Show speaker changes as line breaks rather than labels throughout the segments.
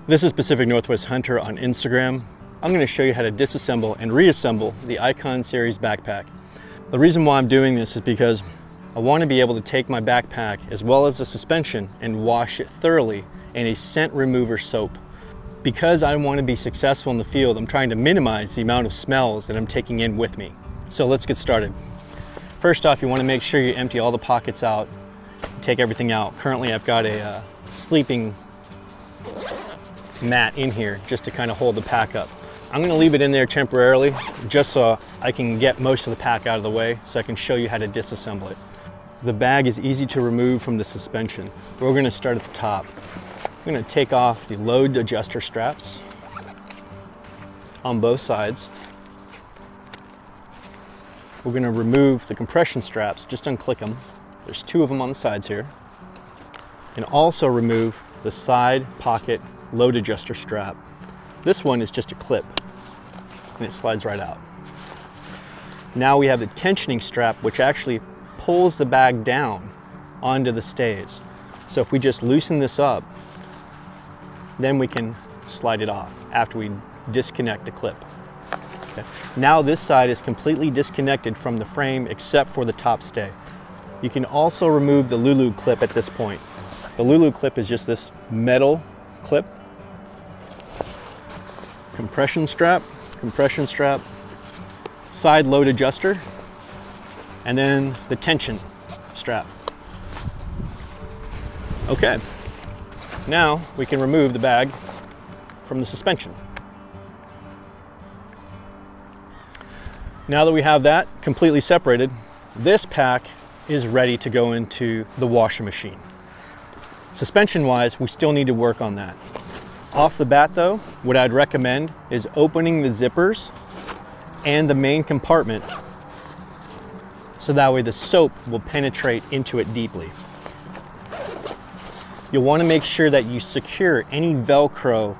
This is Pacific Northwest Hunter on Instagram. I'm going to show you how to disassemble and reassemble the Icon series backpack. The reason why I'm doing this is because I want to be able to take my backpack as well as the suspension and wash it thoroughly in a scent remover soap. Because I want to be successful in the field, I'm trying to minimize the amount of smells that I'm taking in with me. So let's get started. First off, you want to make sure you empty all the pockets out, take everything out. Currently I've got a sleeping mat in here just to kind of hold the pack up. I'm going to leave it in there temporarily just so I can get most of the pack out of the way so I can show you how to disassemble it. The bag is easy to remove from the suspension. We're going to start at the top. I'm going to take off the load adjuster straps on both sides. We're going to remove the compression straps, just unclick them. There's two of them on the sides here. And also remove the side pocket load adjuster strap. This one is just a clip and it slides right out. Now we have the tensioning strap, which actually pulls the bag down onto the stays. So if we just loosen this up, then we can slide it off after we disconnect the clip. Okay. Now this side is completely disconnected from the frame except for the top stay. You can also remove the loulou clip at this point. The loulou clip is just this metal clip. Compression strap, side load adjuster, and then the tension strap. Okay, now we can remove the bag from the suspension. Now that we have that completely separated, this pack is ready to go into the washing machine. Suspension-wise, we still need to work on that. Off the bat though, what I'd recommend is opening the zippers and the main compartment so that way the soap will penetrate into it deeply. You'll want to make sure that you secure any velcro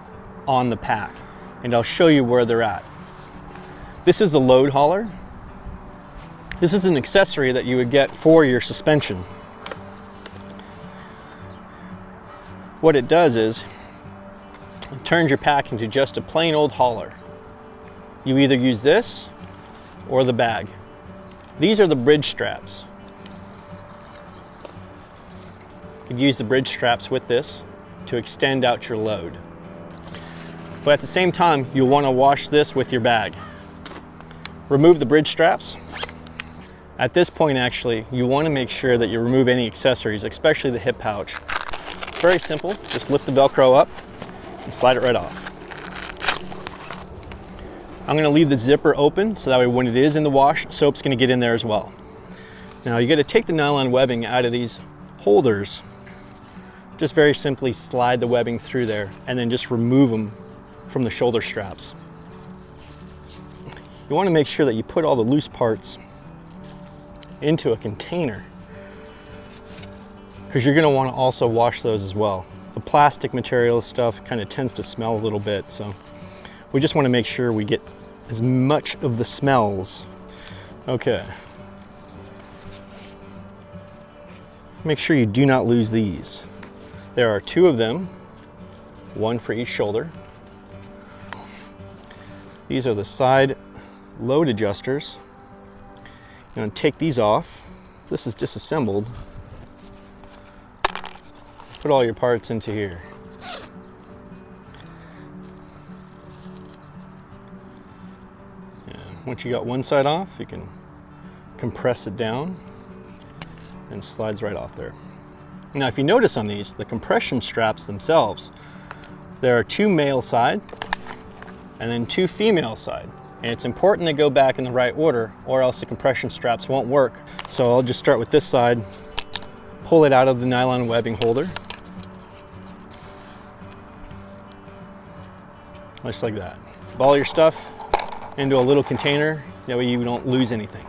on the pack, and I'll show you where they're at. This is the load hauler. This is an accessory that you would get for your suspension. What it does is it turns your pack into just a plain old hauler. You either use this or the bag. These are the bridge straps. You could use the bridge straps with this to extend out your load. But at the same time, you'll want to wash this with your bag. Remove the bridge straps. At this point, actually, you want to make sure that you remove any accessories, especially the hip pouch. Very simple, just lift the Velcro up and slide it right off. I'm going to leave the zipper open so that way when it is in the wash, soap's going to get in there as well. Now you got to take the nylon webbing out of these holders. Just very simply slide the webbing through there and then just remove them from the shoulder straps. You want to make sure that you put all the loose parts into a container because you're going to want to also wash those as well. The plastic material stuff kind of tends to smell a little bit, so we just want to make sure we get as much of the smells. Okay. Make sure you do not lose these. There are two of them, one for each shoulder. These are the side load adjusters. I'm going to take these off. This is disassembled. Put all your parts into here. And once you got one side off, you can compress it down and slides right off there. Now if you notice on these, the compression straps themselves, there are two male side and then two female side. And it's important to go back in the right order or else the compression straps won't work. So I'll just start with this side, pull it out of the nylon webbing holder. Just like that. Ball your stuff into a little container, that way you don't lose anything.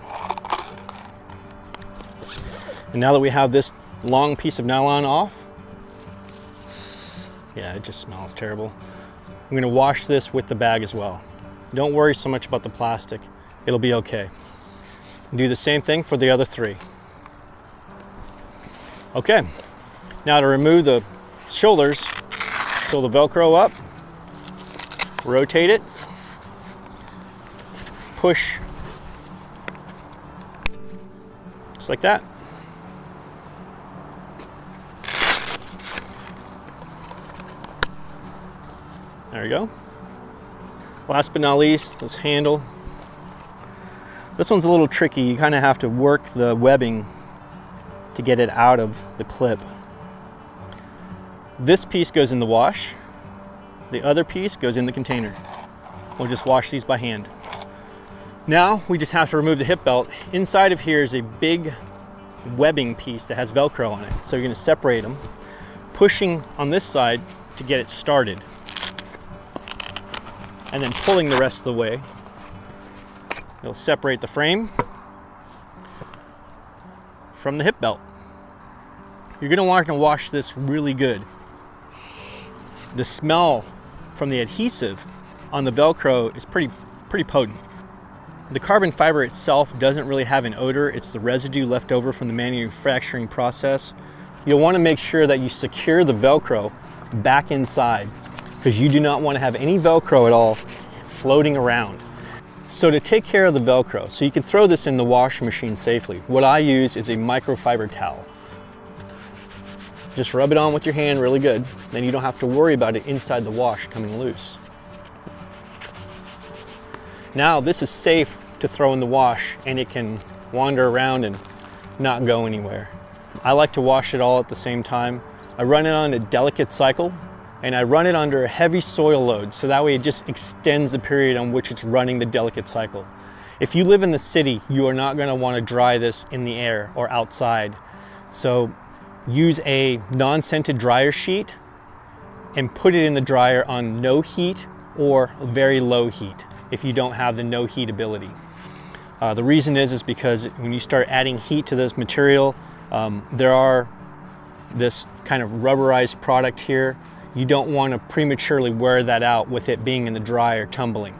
And now that we have this long piece of nylon off, yeah, it just smells terrible. I'm going to wash this with the bag as well. Don't worry so much about the plastic. It'll be okay. Do the same thing for the other three. Okay, now to remove the shoulders, pull the Velcro up, rotate it, push, just like that. There you go. Last but not least, this handle. This one's a little tricky. You kind of have to work the webbing to get it out of the clip. This piece goes in the wash. The other piece goes in the container. We'll just wash these by hand. Now we just have to remove the hip belt. Inside of here is a big webbing piece that has Velcro on it. So you're going to separate them, pushing on this side to get it started, and then pulling the rest of the way. You'll separate the frame from the hip belt. You're going to want to wash this really good. The smell from the adhesive on the Velcro is pretty potent. The carbon fiber itself doesn't really have an odor. It's the residue left over from the manufacturing process. You'll want to make sure that you secure the Velcro back inside, because you do not want to have any Velcro at all floating around. So to take care of the Velcro, so you can throw this in the washing machine safely, what I use is a microfiber towel. Just rub it on with your hand really good, then you don't have to worry about it inside the wash coming loose. Now this is safe to throw in the wash, and it can wander around and not go anywhere. I like to wash it all at the same time. I run it on a delicate cycle, and I run it under a heavy soil load, so that way it just extends the period on which it's running the delicate cycle. If you live in the city, you are not going to want to dry this in the air or outside. So use a non-scented dryer sheet and put it in the dryer on no heat or very low heat if you don't have the no heat ability. The reason is because when you start adding heat to this material, there are this kind of rubberized product here. You don't want to prematurely wear that out with it being in the dryer tumbling.